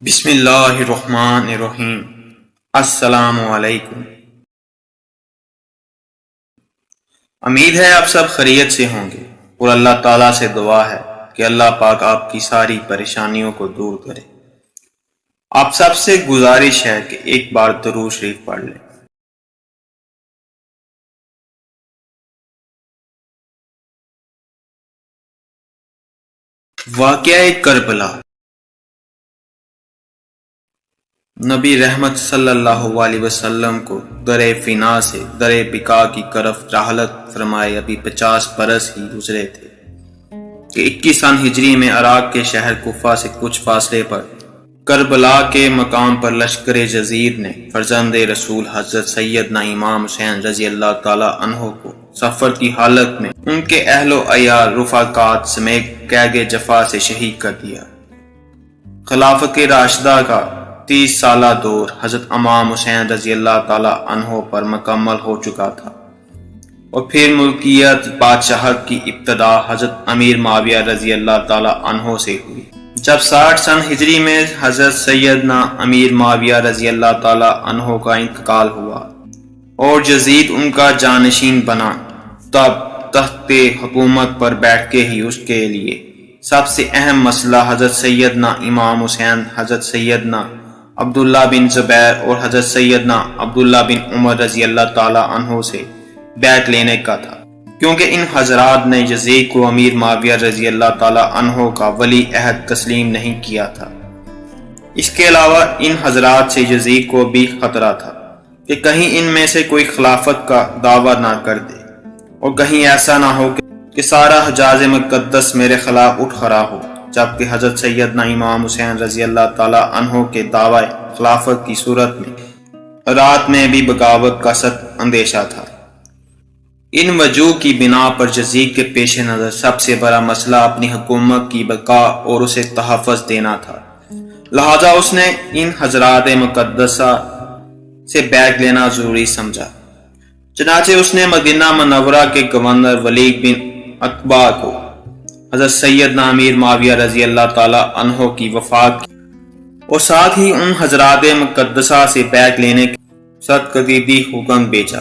بسم اللہ الرحمن الرحیم۔ السلام علیکم۔ امید ہے آپ سب خیریت سے ہوں گے اور اللہ تعالیٰ سے دعا ہے کہ اللہ پاک آپ کی ساری پریشانیوں کو دور کرے۔ آپ سب سے گزارش ہے کہ ایک بار درود شریف پڑھ لیں۔ واقعہ کربلا۔ نبی رحمت صلی اللہ علیہ وسلم کو در فنا سے در بقاء کی طرف رحلت فرمائے ابھی 50 برس ہی گزرے تھے کہ 21 سن ہجری میں عراق کے شہر کوفہ سے کچھ فاصلے پر کربلا کے مقام پر لشکر یزید نے فرزند رسول حضرت سیدنا امام حسین رضی اللہ تعالی عنہ کو سفر کی حالت میں ان کے اہل و عیال رفقات سمیت قید جفا سے شہید کر دیا۔ خلافت راشدہ کا 30 سالہ دور حضرت امام حسین رضی اللہ تعالی عنہ پر مکمل ہو چکا تھا اور پھر ملکیت بادشاہت کی ابتدا حضرت امیر معاویہ رضی اللہ تعالی عنہ سے ہوئی۔ جب 60 سن ہجری میں حضرت سیدنا امیر معاویہ رضی اللہ تعالی عنہ کا انتقال ہوا اور یزید ان کا جانشین بنا، تب تخت حکومت پر بیٹھ کے ہی اس کے لیے سب سے اہم مسئلہ حضرت سیدنا امام حسین، حضرت سیدنا عبداللہ بن زبیر اور حضرت سیدنا عبداللہ بن عمر رضی اللہ تعالی عنہ سے بیعت لینے کا تھا، کیونکہ ان حضرات نے یزید کو امیر معاویہ رضی اللہ تعالی عنہ کا ولی عہد تسلیم نہیں کیا تھا۔ اس کے علاوہ ان حضرات سے یزید کو بھی خطرہ تھا کہ کہیں ان میں سے کوئی خلافت کا دعویٰ نہ کر دے اور کہیں ایسا نہ ہو کہ سارا حجاز مقدس میرے خلاف اٹھ کھڑا ہو، جبکہ حضرت سیدنا امام حسین رضی اللہ تعالی عنہ کے دعوی خلافت کی صورت میں رات میں بھی بغاوت کا سخت اندیشہ تھا۔ ان وجوہ کی بنا پر یزید کے پیش نظر سب سے بڑا مسئلہ اپنی حکومت کی بقا اور اسے تحفظ دینا تھا، لہذا اس نے ان حضرات مقدسہ سے بیعت لینا ضروری سمجھا۔ چنانچہ اس نے مدینہ منورہ کے گورنر ولید بن عتبہ کو حضرت سیدنا امیر معاویہ رضی اللہ تعالی عنہ کی وفات کی اور ساتھ ہی ان حضرات مقدسہ سے بیعت لینے کے سخت تجدیدی حکم بھیجا۔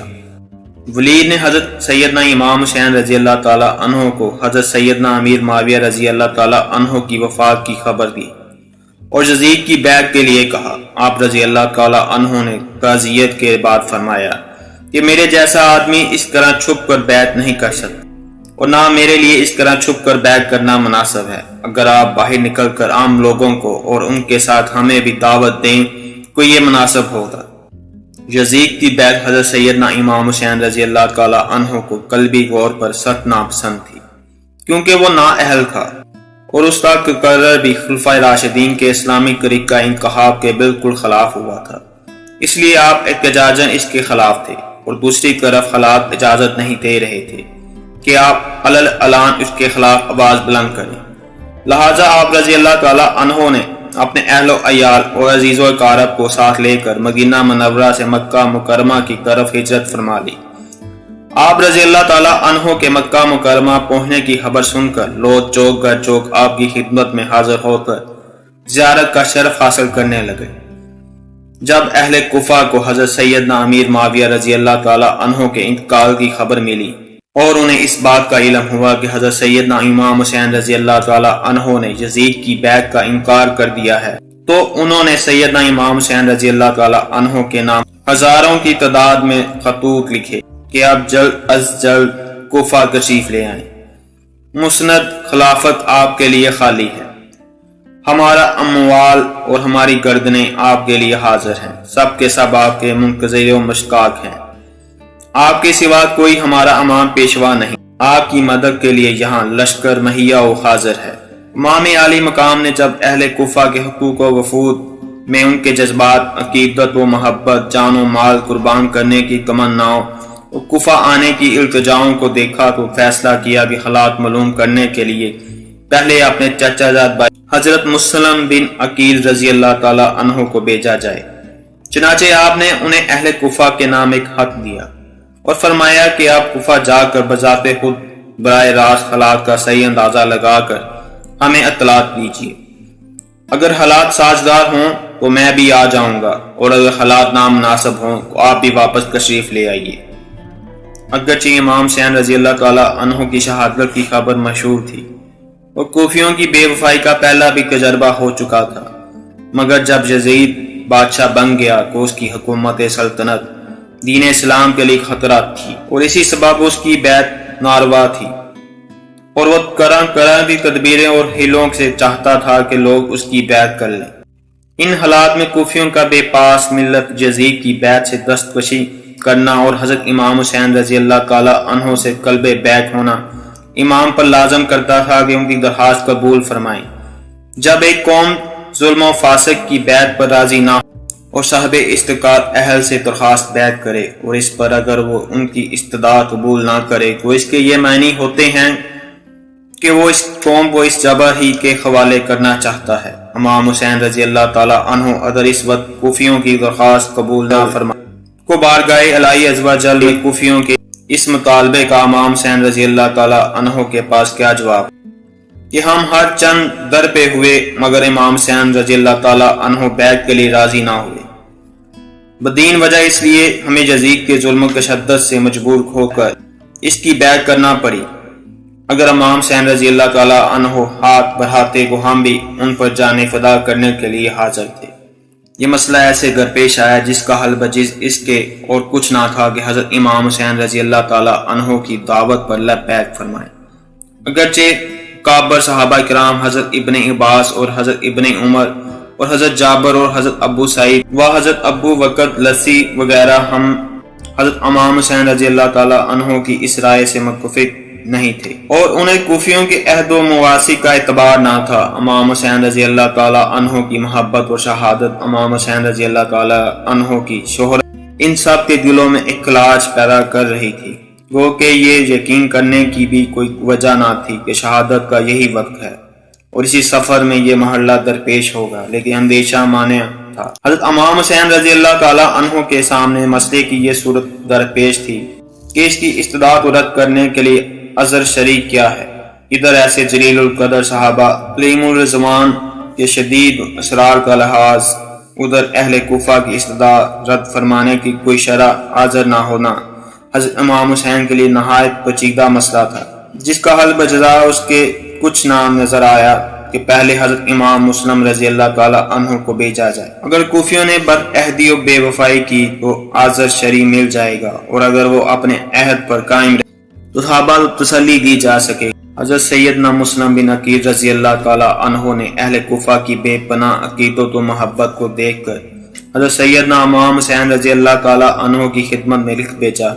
ولید نے حضرت سیدنا امام حسین رضی اللہ تعالی عنہ کو حضرت سیدنا امیر معاویہ رضی اللہ تعالی عنہ کی وفات کی خبر دی اور یزید کی بیعت کے لیے کہا۔ آپ رضی اللہ تعالی عنہ نے تعزیت کے بعد فرمایا کہ میرے جیسا آدمی اس طرح چھپ کر بیعت نہیں کر سکتا اور نہ میرے لیے اس طرح چھپ کر بیعت کرنا مناسب ہے۔ اگر آپ باہر نکل کر عام لوگوں کو اور ان کے ساتھ ہمیں بھی دعوت دیں تو یہ مناسب ہوگا۔ یزید کی بیعت حضرت سیدنا امام حسین رضی اللہ تعالی عنہ کو قلبی غور پر سخت ناپسند تھی، کیونکہ وہ نااہل تھا اور اس کا تقرر بھی خلفائے راشدین کے اسلامی طریقہ انتخاب کے بالکل خلاف ہوا تھا، اس لیے آپ احتجاجاً اس کے خلاف تھے اور دوسری طرف حالات اجازت نہیں دے رہے تھے کہ آپ علن اس کے خلاف آواز بلند کریں، لہذا آپ رضی اللہ تعالی عنہ نے اپنے اہل و عیال اور عزیز و اقارب کو ساتھ لے کر مدینہ منورہ سے مکہ مکرمہ کی طرف ہجرت فرما لی۔ آپ رضی اللہ تعالی عنہ کے مکہ مکرمہ پہنچنے کی خبر سن کر لوگ چوک گر چوک آپ کی خدمت میں حاضر ہو کر زیارت کا شرف حاصل کرنے لگے۔ جب اہل کوفہ کو حضرت سیدنا امیر معاویہ رضی اللہ تعالی عنہ کے انتقال کی خبر ملی اور انہیں اس بات کا علم ہوا کہ حضرت سیدنا امام حسین رضی اللہ تعالی عنہ نے یزید کی بیعت کا انکار کر دیا ہے، تو انہوں نے سیدنا امام حسین رضی اللہ تعالی عنہ کے نام ہزاروں کی تعداد میں خطوط لکھے کہ آپ جلد از جلد کوفہ تشریف لے آئیں۔ مسند خلافت آپ کے لیے خالی ہے، ہمارا اموال اور ہماری گردنیں آپ کے لیے حاضر ہیں، سب کے سب آپ کے منتظر و مشتاق ہیں، آپ کے سوا کوئی ہمارا امام پیشوا نہیں، آپ کی مدد کے لیے یہاں لشکر مہیا و حاضر ہے۔ امام عالی مقام نے جب اہل کوفہ کے حقوق و وفود میں ان کے جذبات، عقیدت و محبت، جان و مال قربان کرنے کی تمناؤں اور کوفہ آنے کی التجاؤں کو دیکھا تو فیصلہ کیا کہ حالات معلوم کرنے کے لیے پہلے اپنے چچا زاد بھائی حضرت مسلم بن عقیل رضی اللہ تعالی عنہ کو بھیجا جائے۔ چنانچہ آپ نے انہیں اہل کوفہ کے نام ایک خط دیا اور فرمایا کہ آپ کوفہ جا کر بذات خود براہ راست حالات کا صحیح اندازہ لگا کر ہمیں اطلاع دیجیے۔ اگر حالات سازگار ہوں تو میں بھی آ جاؤں گا، اور اگر حالات نامناسب ہوں تو آپ بھی واپس تشریف لے آئیے۔ اگرچہ امام حسین رضی اللہ تعالی عنہ کی شہادت کی خبر مشہور تھی اور کوفیوں کی بے وفائی کا پہلا بھی تجربہ ہو چکا تھا، مگر جب یزید بادشاہ بن گیا تو اس کی حکومت سلطنت دین اسلام کے لیے خطرہ تھی، اور اسی سبب اس کی بیعت ناروا تھی، اور وہ طرح کی تدبیریں اور ہیلوں سے چاہتا تھا کہ لوگ اس کی بیعت کر لیں۔ ان حالات میں کوفیوں کا بے پاس ملت یزید کی بیعت سے دستکشی کرنا اور حضرت امام حسین رضی اللہ تعالی عنہ سے قلب بیعت ہونا امام پر لازم کرتا تھا کہ ان کی درخواست قبول فرمائیں۔ جب ایک قوم ظلم و فاسق کی بیعت پر راضی نہ ہو اور صاحب استقامت اہل سے درخواست بیعت کرے اور اس پر اگر وہ ان کی استدعا قبول نہ کرے تو اس کے یہ معنی ہوتے ہیں کہ وہ اس قوم کو اس جبر ہی کے حوالے کرنا چاہتا ہے۔ امام حسین رضی اللہ تعالی عنہ اگر اس وقت کوفیوں کی درخواست قبول نہ فرمائے کو بارگاہ الہی عز و جل میں کوفیوں کے اس مطالبے کا امام حسین رضی اللہ تعالی عنہ کے پاس کیا جواب کہ ہم ہر چند در پہ ہوئے مگر امام حسین رضی اللہ تعالی عنہ بیعت کے لیے راضی نہ ہوئے۔ بدین وجہ اس لیے ہمیں یزید کے ظلم و تشدد سے مجبور ہو کر اس کی بیعت کرنا پڑی۔ اگر امام حسین رضی اللہ تعالی عنہ ہاتھ بڑھاتے تو ہم بھی ان پر جان فدا کرنے کے لیے حاضر تھے۔ یہ مسئلہ ایسے درپیش آیا جس کا حل بجز اس کے اور کچھ نہ تھا کہ حضرت امام حسین رضی اللہ تعالی عنہ کی دعوت پر لبیک فرمائیں۔ اگرچہ کابر صحابہ کرام حضرت ابن عباس اور حضرت ابن عمر اور حضرت جابر اور حضرت ابو سعید و حضرت ابو بکر لسی وغیرہ ہم حضرت امام حسین رضی اللہ تعالی عنہ کی اس رائے سے متفق نہیں تھے اور انہیں کوفیوں کے عہد و مواثیق کا اعتبار نہ تھا۔ امام حسین رضی اللہ تعالی عنہ کی محبت اور شہادت، امام حسین رضی اللہ تعالی عنہ کی شہرت، ان سب کے دلوں میں اخلاص پیدا کر رہی تھی، وہ کہ یہ یقین کرنے کی بھی کوئی وجہ نہ تھی کہ شہادت کا یہی وقت ہے اور اسی سفر میں یہ مرحلہ درپیش ہوگا، لیکن اندیشہ مانع تھا۔ حضرت امام حسین رضی اللہ تعالی عنہ کے سامنے مسئلے کی یہ صورت درپیش تھی کہ اس کی استدعا کو رد کرنے کے لیے عذر شریک کیا ہے۔ ادھر ایسے جلیل القدر صحابہ علیہم الرضوان کے شدید اسرار کا لحاظ، ادھر اہل کوفہ کی استدعا رد فرمانے کی کوئی شرح حاضر نہ ہونا حضرت امام حسین کے لیے نہایت پیچیدہ مسئلہ تھا، جس کا حل بجزا اس کے کچھ نام نظر آیا کہ پہلے حضرت امام مسلم رضی اللہ تعالی عنہ کو بھیجا جائے۔ اگر کوفیوں نے بد عہدی و بے وفائی کی تو عذر شرعی مل جائے گا، اور اگر وہ اپنے عہد پر قائم رہے تو صحابہ کو تسلی دی جا سکے۔ حضرت سیدنا مسلم بن عقیل رضی اللہ تعالی عنہ نے اہل کوفہ کی بے پناہ عقیدت و محبت کو دیکھ کر حضرت سیدنا امام حسین رضی اللہ تعالی عنہ کی خدمت میں لکھ بھیجا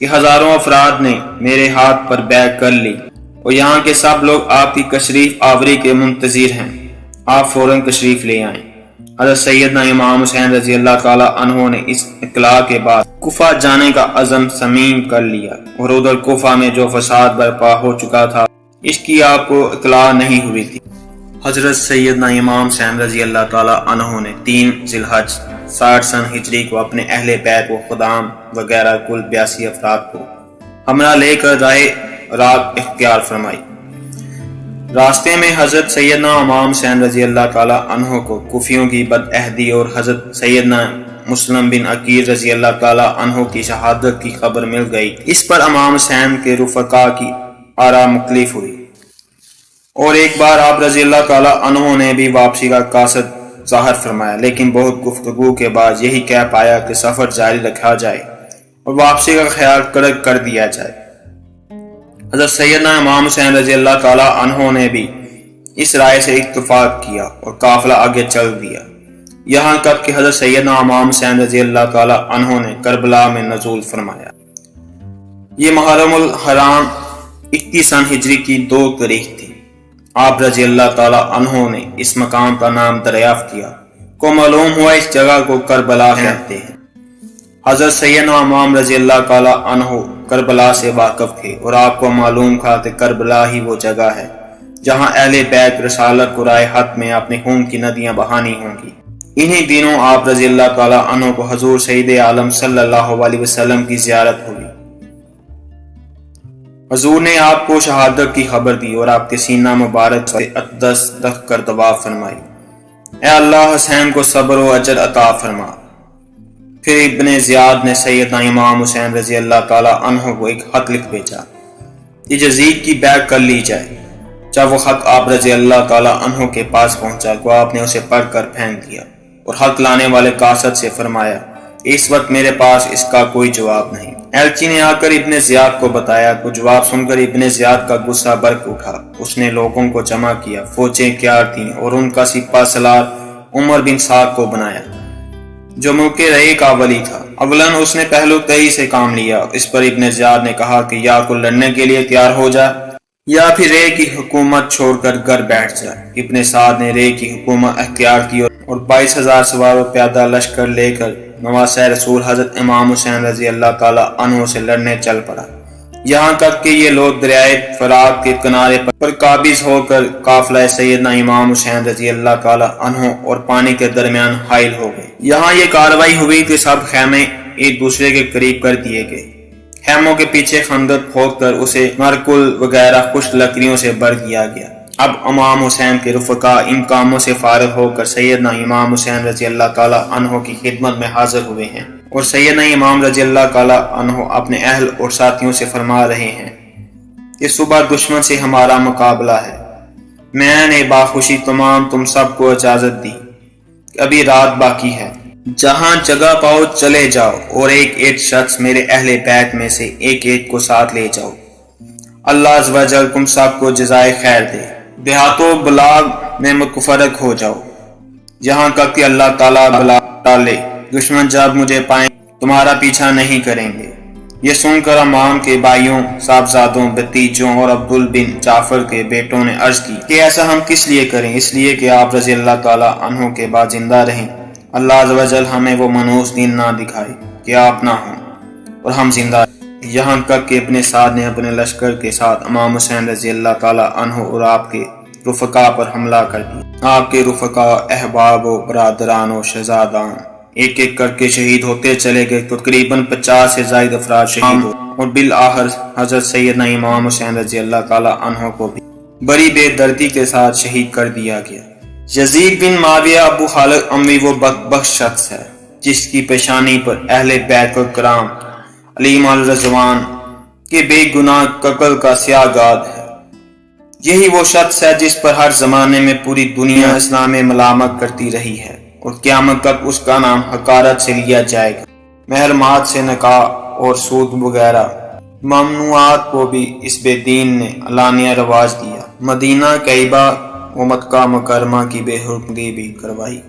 کہ ہزاروں افراد نے میرے ہاتھ پر بیعت کر لی اور یہاں کے سب لوگ آپ کی تشریف آوری کے منتظر ہیں، آپ فوراً تشریف لے آئیں۔ حضرت سیدنا امام حسین رضی اللہ تعالی عنہ نے اس اطلاع کے بعد کوفہ جانے کا عزم صمیم کر لیا، اور ادھر کوفہ میں جو فساد برپا ہو چکا تھا اس کی آپ کو اطلاع نہیں ہوئی تھی۔ حضرت سیدنا امام حسین رضی اللہ تعالی عنہ نے 3 ذی الحج 60 سن ہجری کو اپنے اہل بیت و خدام وغیرہ کل 82 افراد کو ہمراہ لے کر راہ رات اختیار فرمائی۔ راستے میں حضرت سیدنا امام حسین رضی اللہ تعالی عنہ کو کوفیوں کی بد عہدی اور حضرت سیدنا مسلم بن عقیل رضی اللہ تعالی عنہ کی شہادت کی خبر مل گئی۔ اس پر امام حسین کے رفقا کی آرا مختلف ہوئی، اور ایک بار آپ رضی اللہ تعالی عنہ نے بھی واپسی کا قاصد ظاہر فرمایا، لیکن بہت گفتگو کے بعد یہی کہہ پایا کہ سفر جاری رکھا جائے اور واپسی کا خیال کڑک کر دیا جائے۔ حضرت سیدنا امام حسین رضی اللہ تعالی عنہ نے بھی اس رائے سے اتفاق کیا اور قافلہ آگے چل دیا، یہاں تک کہ حضرت سیدنا امام حسین رضی اللہ تعالی عنہ نے کربلا میں نزول فرمایا۔ یہ محرم الحرام 21 سن ہجری کی 2 تاریخ تھی۔ آپ رضی اللہ تعالی عنہ نے اس مقام کا نام دریافت کیا کو معلوم ہوا اس جگہ کو کربلا کہتے ہیں۔ حضرت سیدنا امام رضی اللہ تعالی عنہ کربلا سے واقف تھے اور آپ کو معلوم تھا کہ کربلا ہی وہ جگہ ہے جہاں اہل بیت رسالت کو رائے حق میں اپنے خون کی ندیاں بہانی ہوں گی۔ انہی دنوں آپ رضی اللہ تعالی عنہ کو حضور سید عالم صلی اللہ علیہ وسلم کی زیارت ہوئی۔ حضور نے آپ کو شہادت کی خبر دی اور آپ کے سینہ مبارک سے اقدس رکھ کر دعا فرمائی۔ اے اللہ حسین کو صبر و اجر عطا فرما۔ پھر ابن زیاد نے سیدنا امام حسین رضی اللہ تعالی عنہ کو ایک خط لکھ بھیجا کہ یزید کی بیعت کر لی جائے۔ جب وہ خط آپ رضی اللہ تعالی عنہ کے پاس پہنچا تو آپ نے اسے پڑھ کر پھینک دیا اور خط لانے والے قاصد سے فرمایا اس وقت میرے پاس اس کا کوئی جواب نہیں۔ ایلچی نے آ کر ابن زیاد کو بتایا تو جواب سن کر ابن زیاد کا غصہ برق اٹھا۔ اس نے لوگوں کو جمع کیا، فوجیں کیا تھیں اور ان کا سپہ سالار عمر بن سعد کو بنایا جو ملک رے کا ولی تھا۔ اولاً اس نے پہلو تئی سے کام لیا۔ اس پر ابن زیاد نے کہا کہ یا تو لڑنے کے لیے تیار ہو جا یا پھر رے کی حکومت چھوڑ کر گھر بیٹھ جائے۔ ابن سعد نے رے کی حکومت اختیار کی اور 22,000 سوار و پیادہ لشکر لے کر نواسہ رسول حضرت امام حسین رضی اللہ تعالی عنہ سے لڑنے چل پڑا، یہاں تک کہ یہ لوگ دریائے فرات کے کنارے پر قابض ہو کر قافلہ سیدنا امام حسین رضی اللہ تعالی عنہ اور پانی کے درمیان حائل ہو گئے۔ یہاں یہ کارروائی ہوئی کہ سب خیمے ایک دوسرے کے قریب کر دیے گئے۔ خیموں کے پیچھے خندق کھود کر اسے مرکل وغیرہ خشک لکڑیوں سے بھر دیا گیا۔ اب امام حسین کے رفقا ان کاموں سے فارغ ہو کر سیدنا امام حسین رضی اللہ تعالی عنہ کی خدمت میں حاضر ہوئے ہیں اور سیدنا امام رضی اللہ تعالی عنہ اپنے اہل اور ساتھیوں سے فرما رہے ہیں کہ صبح دشمن سے ہمارا مقابلہ ہے۔ میں نے باخوشی تم سب کو اجازت دی کہ ابھی رات باقی ہے، جہاں جگہ پاؤ چلے جاؤ اور ایک ایک شخص میرے اہل بیت میں سے ایک ایک کو ساتھ لے جاؤ۔ اللہ عز و جل تم سب کو جزائے خیر دے۔ دیہات و بلاغ میں متفرق ہو جاؤ یہاں تک کہ اللہ تعالیٰ بلا ڈالے۔ دشمن جب مجھے پائیں تمہارا پیچھا نہیں کریں گے۔ یہ سن کر امام کے بھائیوں، صاحبزادوں، بھتیجوں اور عبدال بن جعفر کے بیٹوں نے عرض کی کہ ایسا ہم کس لیے کریں؟ اس لیے کہ آپ رضی اللہ تعالیٰ عنہ کے بعد زندہ رہیں۔ اللہ عز و جل ہمیں وہ منحوس دین نہ دکھائے کہ آپ نہ ہوں اور ہم زندہ رہیں۔ یہاں تک کہ ابن سعد نے اپنے لشکر کے ساتھ امام حسین رضی اللہ تعالیٰ عنہ اور آپ کے رفقا پر حملہ کر دیا۔ آپ کے رفقا، احباب و برادران و شہزادان ایک ایک کر کے شہید ہوتے چلے گئے۔ تقریباً 50 سے زائد افراد شہید ہوئے اور بالآخر حضرت سیدنا امام حسین رضی اللہ تعالیٰ عنہ کو بھی بڑی بے دردی کے ساتھ شہید کر دیا گیا۔ یزید بن معاویہ ابو خالد اموی وہ بدبخت شخص ہے جس کی پیشانی پر اہل بیت الکرام علیہم الرضوان کے بے گناہ قتل کا سیاہ گاد ہے۔ یہی وہ شخص ہے جس پر ہر زمانے میں پوری دنیا اسلام میں ملامت کرتی رہی ہے اور قیامت تک اس کا نام حقارت سے لیا جائے گا۔ محرمات سے نکاح اور سود وغیرہ ممنوعات کو بھی اس بے دین نے علانیہ رواج دیا۔ مدینہ طیبہ و مکہ مکرمہ کی بے حرمتی بھی کروائی۔